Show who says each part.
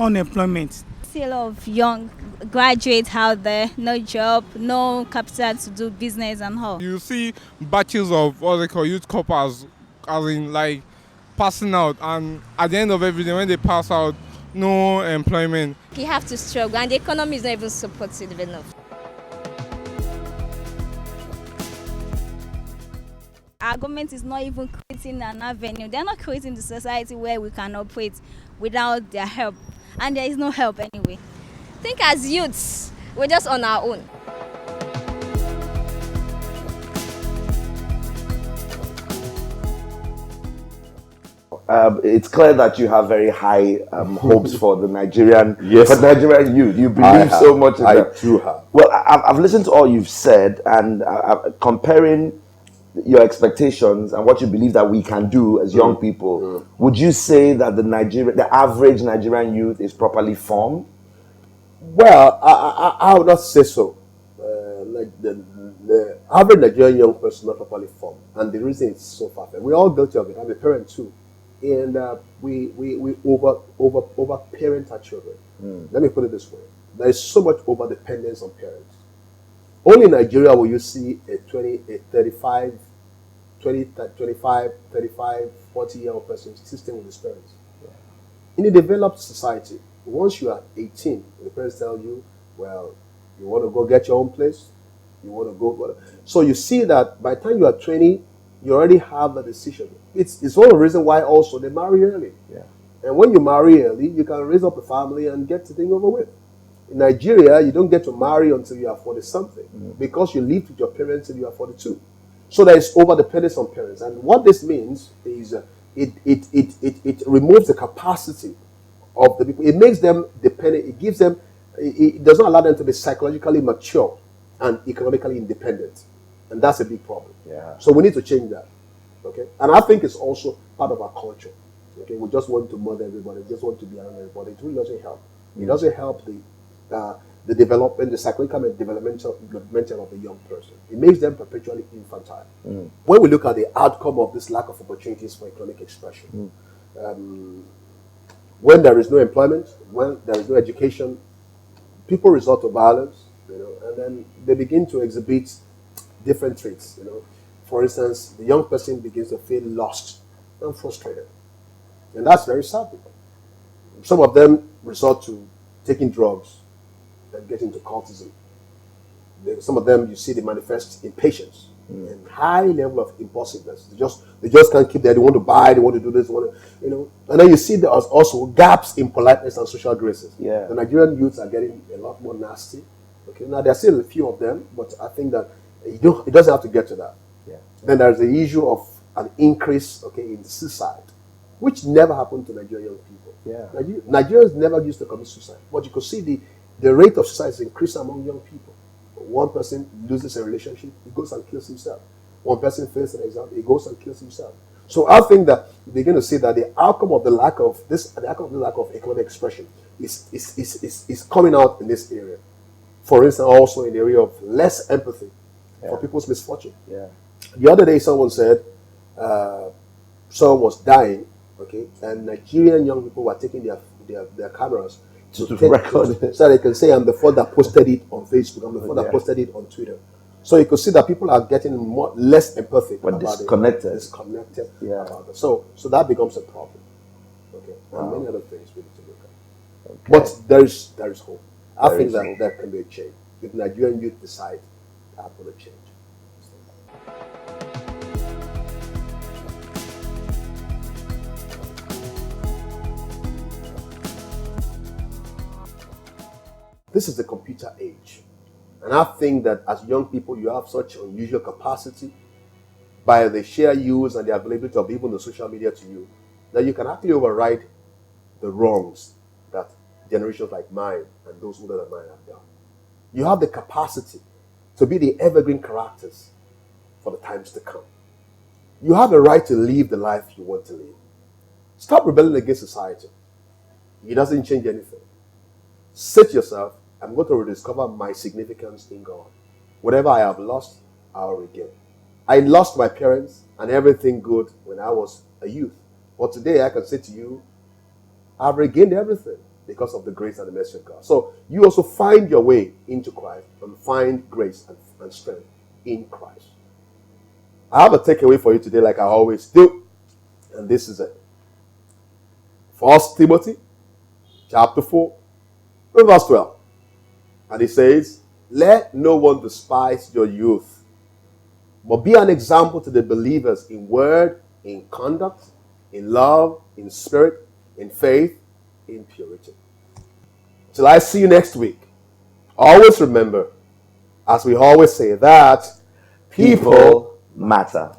Speaker 1: unemployment.
Speaker 2: See a lot of young graduates out there, no job, no capital to do business and all.
Speaker 3: You see batches of what they call youth corpers, as in like passing out, and at the end of everything, when they pass out, no employment.
Speaker 4: You have to struggle, and the economy is not even supportive enough.
Speaker 2: Our government is not even creating an avenue. They're not creating the society where we can operate without their help. And there is no help anyway.
Speaker 4: I think as youths, we're just on our own.
Speaker 5: It's clear that you have very high hopes for the Nigerian,
Speaker 6: Yes.
Speaker 5: for Nigerian youth. You believe so much in
Speaker 6: I
Speaker 5: that.
Speaker 6: do have.
Speaker 5: Well, I've listened to all you've said, and comparing your expectations and what you believe that we can do as young people. Would you say that the average Nigerian youth is properly formed?
Speaker 6: Well, I would not say so. Like the average Nigerian young person not properly formed, and the reason it's so far. We're all guilty of it. I'm a parent too, and we over parent our children. Let me put it this way: there is so much over dependence on parents. Only in Nigeria will you see a 35, 40-year-old person sitting with his parents. In a developed society, once you are 18, the parents tell you, well, you want to go get your own place, you want to go, whatever. So you see that by the time you are 20, you already have a decision. It's one of the reasons why also they marry early.
Speaker 5: Yeah.
Speaker 6: And when you marry early, you can raise up a family and get the thing over with. In Nigeria, you don't get to marry until you are 40-something because you live with your parents until you are 42. So there is over-dependence on parents. And what this means is it removes the capacity of the people. It makes them dependent. It gives them, it does not allow them to be psychologically mature and economically independent. And that's a big problem.
Speaker 5: Yeah.
Speaker 6: So we need to change that. Okay? And I think it's also part of our culture. Okay? We just want to mother everybody. We just want to be around everybody. It really doesn't help. It doesn't help the development, the psychological and developmental of the young person. It makes them perpetually infantile. When we look at the outcome of this lack of opportunities for economic expression, when there is no employment, when there is no education, people resort to violence, and then they begin to exhibit different traits. For instance, the young person begins to feel lost and frustrated, and that's very sad. Some of them resort to taking drugs and get into cultism. Some of them, you see, they manifest impatience and high level of impulsiveness. They just can't keep there. They want to buy. They want to do this. And then you see there's also gaps in politeness and social graces.
Speaker 5: Yeah.
Speaker 6: The Nigerian youths are getting a lot more nasty. Okay, now there are still a few of them, but I think that it doesn't have to get to that.
Speaker 5: Yeah.
Speaker 6: Then there's the issue of an increase, in suicide, which never happened to Nigerian young people.
Speaker 5: Yeah.
Speaker 6: Nigerians never used to commit suicide, but you could see the rate of suicide is increased among young people. One person loses a relationship, he goes and kills himself. One person fails an exam, he goes and kills himself. So I think that we're going to see that the outcome of the lack of economic expression is coming out in this area. For instance, also in the area of less empathy for people's misfortune.
Speaker 5: Yeah.
Speaker 6: The other day, someone said someone was dying, and Nigerian young people were taking their cameras to record so they can say, I'm the one that posted it on Facebook, I'm the one that posted it on Twitter. So you could see that people are getting less empathic,
Speaker 5: but disconnected.
Speaker 6: Yeah. About it. So that becomes a problem. Okay. And many other things we need to look at. Okay. But there is hope. I think that there can be a change. If Nigerian youth decide, I'm going to change. This is the computer age. And I think that as young people, you have such unusual capacity by the sheer use and the availability of even the social media to you, that you can actually override the wrongs that generations like mine and those older than mine have done. You have the capacity to be the evergreen characters for the times to come. You have a right to live the life you want to live. Stop rebelling against society. It doesn't change anything. Say to yourself, I'm going to rediscover my significance in God. Whatever I have lost, I'll regain. I lost my parents and everything good when I was a youth. But today I can say to you, I've regained everything. because of the grace and the mercy of God. So you also find your way into Christ and find grace and strength in Christ. I have a takeaway for you today, like I always do, and this is it. 1 Timothy chapter 4, verse 12. And it says, let no one despise your youth, but be an example to the believers in word, in conduct, in love, in spirit, in faith, in purity. Till I see you next week, always remember, as we always say, that people
Speaker 5: matter.